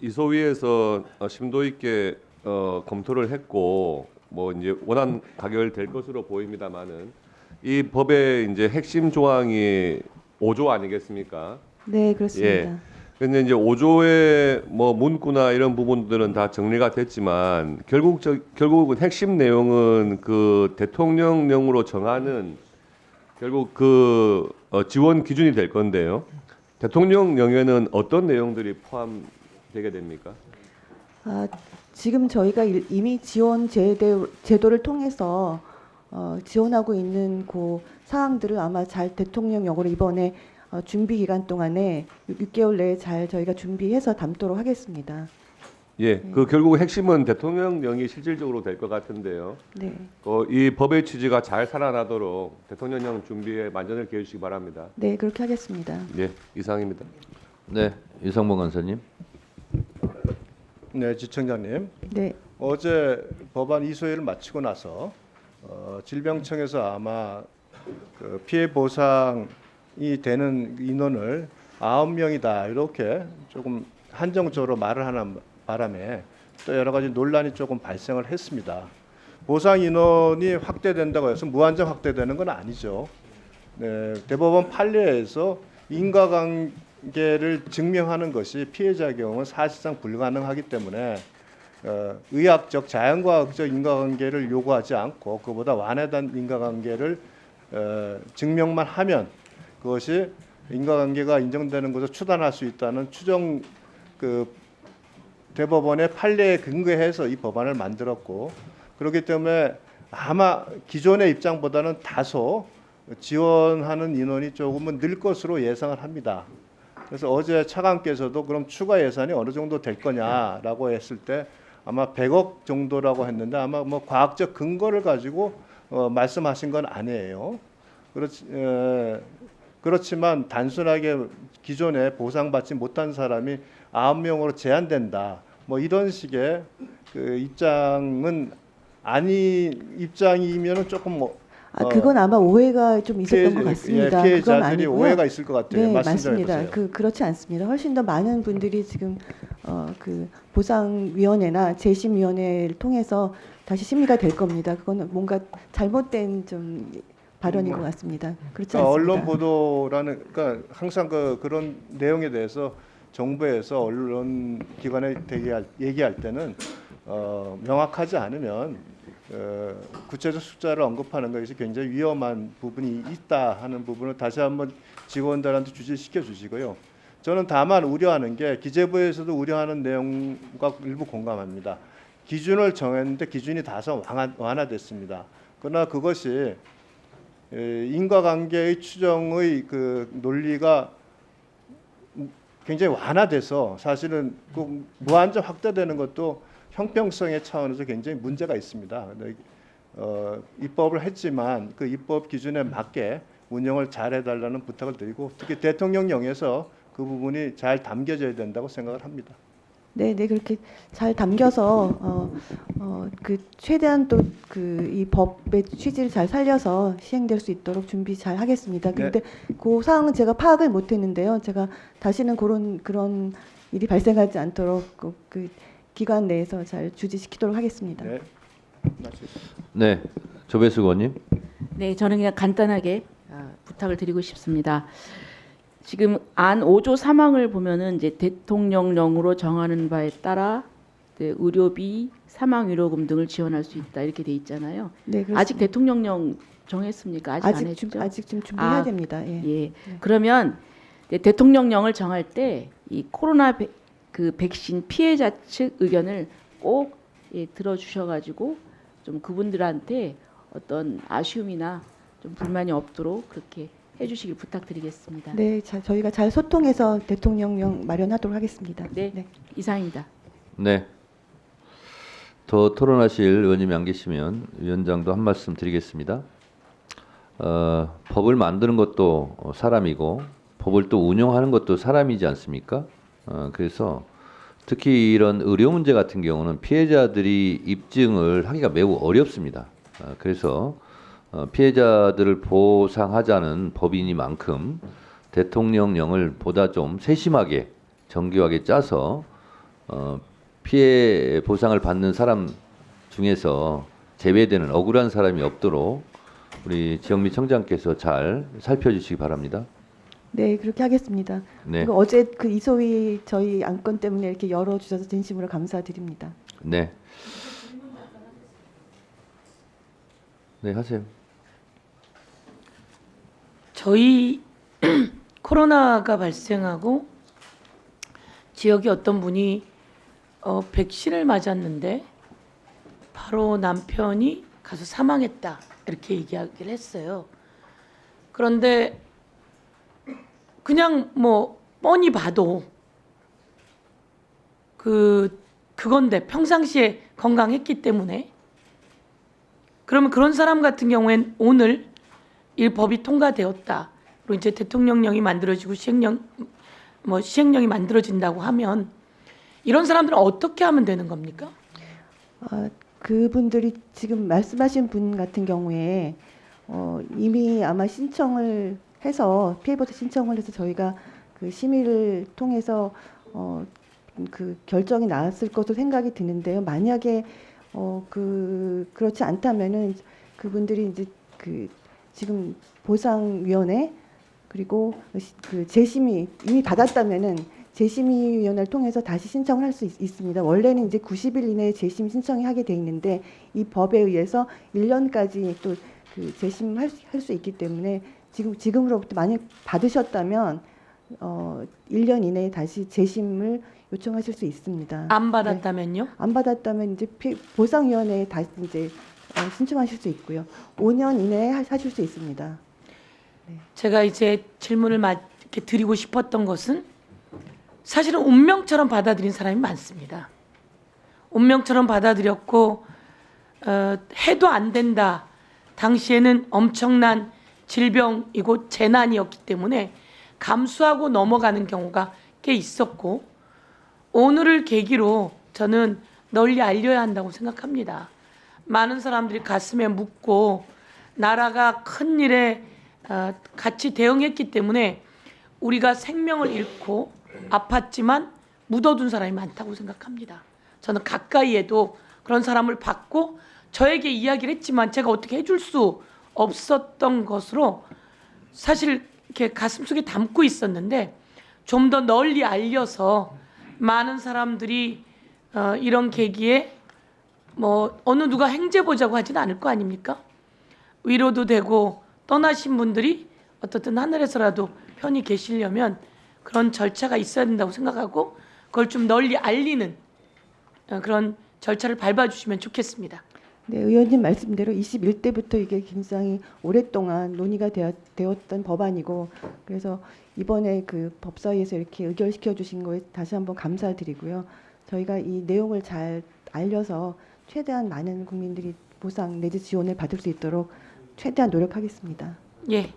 이소위에서 심도 있게 검토를 했고 뭐 이제 원안 가결될 것으로 보입니다만은 이 법의 이제 핵심 조항이 5조 아니겠습니까? 네, 그렇습니다. 예. 근데 이제 5조의 뭐 문구나 이런 부분들은 다 정리가 됐지만 결국은 핵심 내용은 그 대통령령으로 정하는 결국 그 지원 기준이 될 건데요. 대통령령에는 어떤 내용들이 포함되게 됩니까? 지금 저희가 이미 지원 제도를 통해서 지원하고 있는 그 사항들을 아마 잘 대통령령으로 이번에 준비 기간 동안에 6개월 내에 잘 저희가 준비해서 담도록 하겠습니다. 예, 그 결국 핵심은 대통령령이 실질적으로 될 것 같은데요. 네. 이 법의 취지가 잘 살아나도록 대통령령 준비에 만전을 기해주시기 바랍니다. 네, 그렇게 하겠습니다. 예, 이상입니다. 네, 유성범 간사님. 네, 지청장님. 네. 어제 법안 이소회를 마치고 나서 질병청에서 아마 그 피해 보상이 되는 인원을 9명이다 이렇게 조금 한정적으로 말을 하는 바람에 또 여러 가지 논란이 조금 발생을 했습니다. 보상 인원이 확대된다고 해서 무한정 확대되는 건 아니죠. 네, 대법원 판례에서 인과관계를 증명하는 것이 피해자 경우는 사실상 불가능하기 때문에 의학적 자연과학적 인과관계를 요구하지 않고 그보다 완화된 인과관계를 증명만 하면 그것이 인과관계가 인정되는 것을 추단할 수 있다는 추정 그 대법원의 판례에 근거해서 이 법안을 만들었고 그렇기 때문에 아마 기존의 입장보다는 다소 지원하는 인원이 조금은 늘 것으로 예상을 합니다. 그래서 어제 차관께서도 그럼 추가 예산이 어느 정도 될 거냐라고 했을 때 아마 100억 정도라고 했는데 아마 뭐 과학적 근거를 가지고 말씀하신 건 아니에요. 그렇지만 단순하게 기존에 보상받지 못한 사람이 9명으로 제한된다. 뭐 이런 식의 그 입장이면은 조금 그건 아마 오해가 좀 있었던 것 같습니다. 그건 피해자들이 아니고요. 오해가 있을 것 같아요. 네, 말씀 좀 맞습니다. 해보세요. 그렇지 않습니다. 훨씬 더 많은 분들이 지금 그 보상위원회나 재심위원회를 통해서 다시 심의가 될 겁니다. 그거는 뭔가 잘못된 좀 발언인 것 같습니다. 그렇지 않습니다. 언론 보도라는 그러니까 항상 그런 내용에 대해서 정부에서 언론 기관에 얘기할 때는 명확하지 않으면 구체적 숫자를 언급하는 것이 굉장히 위험한 부분이 있다 하는 부분을 다시 한번 직원들한테 주시시켜 주시고요. 저는 다만 우려하는 게 기재부에서도 우려하는 내용과 일부 공감합니다. 기준을 정했는데 기준이 다소 완화됐습니다. 그러나 그것이 인과관계의 추정의 그 논리가 굉장히 완화돼서 사실은 그 무한정 확대되는 것도 형평성의 차원에서 굉장히 문제가 있습니다. 입법을 했지만 그 입법 기준에 맞게 운영을 잘 해달라는 부탁을 드리고 특히 대통령령에서 그 부분이 잘 담겨져야 된다고 생각을 합니다. 네, 그렇게 잘 담겨서 그 최대한 또 그 이 법의 취지를 잘 살려서 시행될 수 있도록 준비 잘 하겠습니다. 그런데 그 사항은 제가 파악을 못했는데요. 제가 다시는 그런 일이 발생하지 않도록 그 기관 내에서 잘 주지시키도록 하겠습니다. 네. 네, 조배수 의원님. 네, 저는 그냥 간단하게 부탁을 드리고 싶습니다. 지금 안 5조 3항을 보면은 이제 대통령령으로 정하는 바에 따라 의료비, 사망위로금 등을 지원할 수 있다 이렇게 돼 있잖아요. 네, 그렇습니다. 아직 대통령령 정했습니까? 아직 안 했죠? 아직 지금 준비해야 됩니다. 예. 예. 그러면 대통령령을 정할 때 이 코로나 그 백신 피해자 측 의견을 꼭 들어주셔가지고 좀 그분들한테 어떤 아쉬움이나 좀 불만이 없도록 그렇게 해주시길 부탁드리겠습니다. 네, 저희가 잘 소통해서 대통령령 마련하도록 하겠습니다. 네. 이상입니다. 네. 더 토론하실 의원님이 안 계시면 위원장도 한 말씀 드리겠습니다. 법을 만드는 것도 사람이고 법을 또 운영하는 것도 사람이지 않습니까? 그래서 특히 이런 의료 문제 같은 경우는 피해자들이 입증을 하기가 매우 어렵습니다. 그래서 피해자들을 보상하자는 법이니만큼 대통령령을 보다 좀 세심하게 정교하게 짜서 피해 보상을 받는 사람 중에서 제외되는 억울한 사람이 없도록 우리 지영미 청장께서 잘 살펴주시기 바랍니다. 네, 그렇게 하겠습니다. 네, 그리고 어제 그 이소희 저희 안건 때문에 이렇게 열어주셔서 진심으로 감사드립니다. 네, 네 하세요. 저희 코로나가 발생하고 지역에 어떤 분이 백신을 맞았는데 바로 남편이 가서 사망했다 이렇게 얘기하기를 했어요. 그런데 그냥 뭐 뻔히 봐도 그건데 평상시에 건강했기 때문에 그러면 그런 사람 같은 경우엔 오늘 이 법이 통과되었다. 그리고 이제 대통령령이 만들어지고 시행령이 만들어진다고 하면 이런 사람들은 어떻게 하면 되는 겁니까? 그분들이 지금 말씀하신 분 같은 경우에 이미 아마 신청을 해서 피해보상 신청을 해서 저희가 그 심의를 통해서 그 결정이 나왔을 것으로 생각이 드는데요. 만약에 그렇지 않다면은 그분들이 이제 그 지금 보상위원회 그리고 그 재심의 이미 받았다면은 재심의위원회를 통해서 다시 신청을 할 수 있습니다. 원래는 이제 90일 이내에 재심 신청이 하게 돼 있는데 이 법에 의해서 1년까지 또 그 재심할 수 있기 때문에 지금으로부터 만약 받으셨다면 1년 이내에 다시 재심을 요청하실 수 있습니다. 안 받았다면요? 네. 안 받았다면 이제 보상위원회에 다시 이제 신청하실 수 있고요. 5년 이내에 하실 수 있습니다. 제가 이제 질문을 이렇게 드리고 싶었던 것은 사실은 운명처럼 받아들인 사람이 많습니다. 운명처럼 받아들였고 해도 안 된다. 당시에는 엄청난 질병이고 재난이었기 때문에 감수하고 넘어가는 경우가 꽤 있었고 오늘을 계기로 저는 널리 알려야 한다고 생각합니다. 많은 사람들이 가슴에 묻고 나라가 큰 일에 같이 대응했기 때문에 우리가 생명을 잃고 아팠지만 묻어둔 사람이 많다고 생각합니다. 저는 가까이에도 그런 사람을 봤고 저에게 이야기를 했지만 제가 어떻게 해줄 수 없었던 것으로 사실 이렇게 가슴속에 담고 있었는데 좀 더 널리 알려서 많은 사람들이 이런 계기에 뭐 어느 누가 행제 보자고 하지는 않을 거 아닙니까? 위로도 되고 떠나신 분들이 어떻든 하늘에서라도 편히 계시려면 그런 절차가 있어야 된다고 생각하고 그걸 좀 널리 알리는 그런 절차를 밟아주시면 좋겠습니다. 네, 의원님 말씀대로 21대부터 이게 굉장히 오랫동안 논의가 되었던 법안이고 그래서 이번에 그 법사위에서 이렇게 의결시켜 주신 거에 다시 한번 감사드리고요. 저희가 이 내용을 잘 알려서 최대한 많은 국민들이 보상 내지 지원을 받을 수 있도록 최대한 노력하겠습니다. 예.